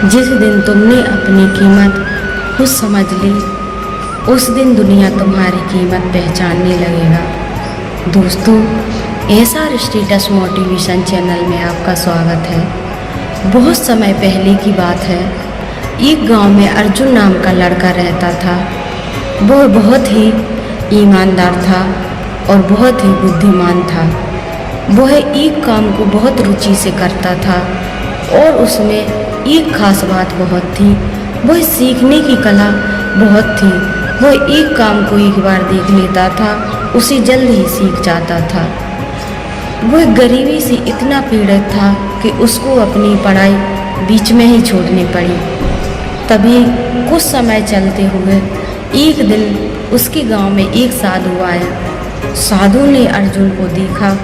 जिस दिन तुमने अपनी कीमत खुद समझ ली, उस दिन दुनिया तुम्हारी कीमत पहचानने लगेगा। दोस्तों, एसआर स्टेटस मोटिवेशन चैनल में आपका स्वागत है। बहुत समय पहले की बात है। एक गांव में अर्जुन नाम का लड़का रहता था। वह बहुत ही ईमानदार था और बहुत ही बुद्धिमान था। वह एक काम को बहुत रुचि से करता था और उसमें एक खास बात बहुत थी। वह सीखने की कला बहुत थी। वह एक काम को एक बार देख लेता था, उसे जल्द ही सीख जाता था। वह गरीबी से इतना पीड़ित था कि उसको अपनी पढ़ाई बीच में ही छोड़नी पड़ी। तभी कुछ समय चलते हुए एक दिन उसके गांव में एक साधु आया। साधु ने अर्जुन को देखा।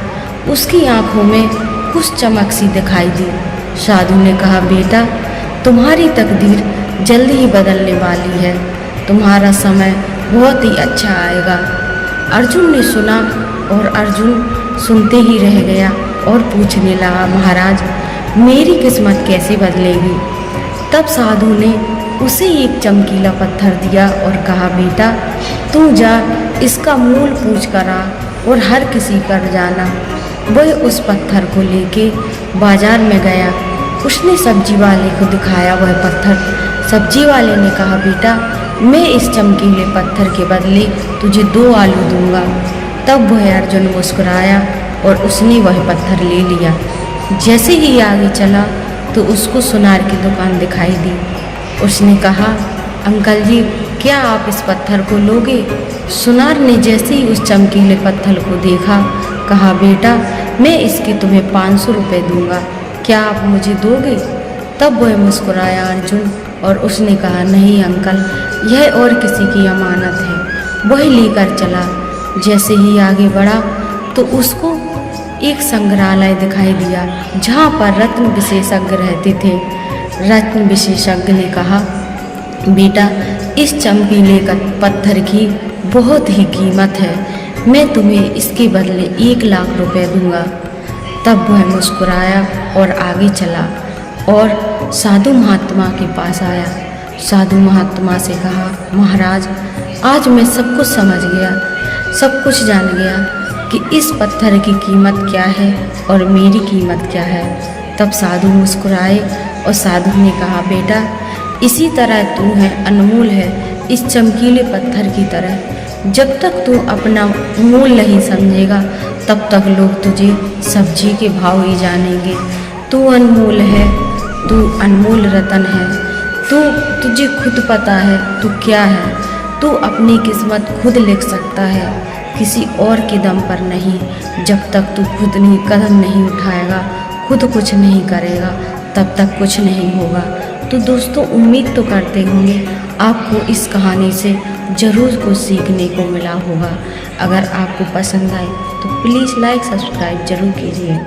उसकी आंखों में कुछ चमक सी दिखाई दी। साधु ने कहा, बेटा, तुम्हारी तकदीर जल्दी ही बदलने वाली है। तुम्हारा समय बहुत ही अच्छा आएगा। अर्जुन ने सुना और अर्जुन सुनते ही रह गया और पूछने लगा, महाराज, मेरी किस्मत कैसे बदलेगी? तब साधु ने उसे एक चमकीला पत्थर दिया और कहा, बेटा, तू जा इसका मूल पूछ कर आ और हर किसी पर जाना। वह उस पत्थर को लेके बाजार में गया। उसने सब्जी वाले को दिखाया वह पत्थर। सब्जी वाले ने कहा, बेटा, मैं इस चमकीले पत्थर के बदले तुझे 2 आलू दूंगा। तब वह अर्जुन मुस्कुराया और उसने वह पत्थर ले लिया। जैसे ही आगे चला तो उसको सुनार की दुकान दिखाई दी। उसने कहा, अंकल जी, क्या आप इस पत्थर को लोगे? सुनार ने जैसे ही उस चमकीले पत्थर को देखा, कहा, बेटा, मैं इसके तुम्हें 500 रुपये दूंगा। क्या आप मुझे दोगे? तब वह मुस्कुराया अर्जुन और उसने कहा, नहीं अंकल, यह और किसी की अमानत है। वह लेकर चला। जैसे ही आगे बढ़ा तो उसको एक संग्रहालय दिखाई दिया जहाँ पर रत्न विशेषज्ञ रहते थे। रत्न विशेषज्ञ ने कहा, बेटा, इस चमकीले पत्थर की बहुत ही कीमत है। मैं तुम्हें इसके बदले 1 लाख रुपए दूंगा। तब वह मुस्कुराया और आगे चला और साधु महात्मा के पास आया। साधु महात्मा से कहा, महाराज, आज मैं सब कुछ समझ गया, सब कुछ जान गया कि इस पत्थर की कीमत क्या है और मेरी कीमत क्या है। तब साधु मुस्कुराए और साधु ने कहा, बेटा, इसी तरह तू है, अनमोल है, इस चमकीले पत्थर की तरह। जब तक तू अपना मूल नहीं समझेगा तब तक लोग तुझे सब्जी के भाव ही जानेंगे। तू अनमोल है, तू अनमोल रतन है। तुझे खुद पता है तू क्या है। तू अपनी किस्मत खुद लिख सकता है, किसी और के दम पर नहीं। जब तक तू खुद नहीं कदम नहीं उठाएगा, खुद कुछ नहीं करेगा, तब तक कुछ नहीं होगा। तो दोस्तों, उम्मीद तो करते होंगे आपको इस कहानी से ज़रूर कुछ सीखने को मिला होगा। अगर आपको पसंद आए तो प्लीज़ लाइक सब्सक्राइब ज़रूर कीजिए।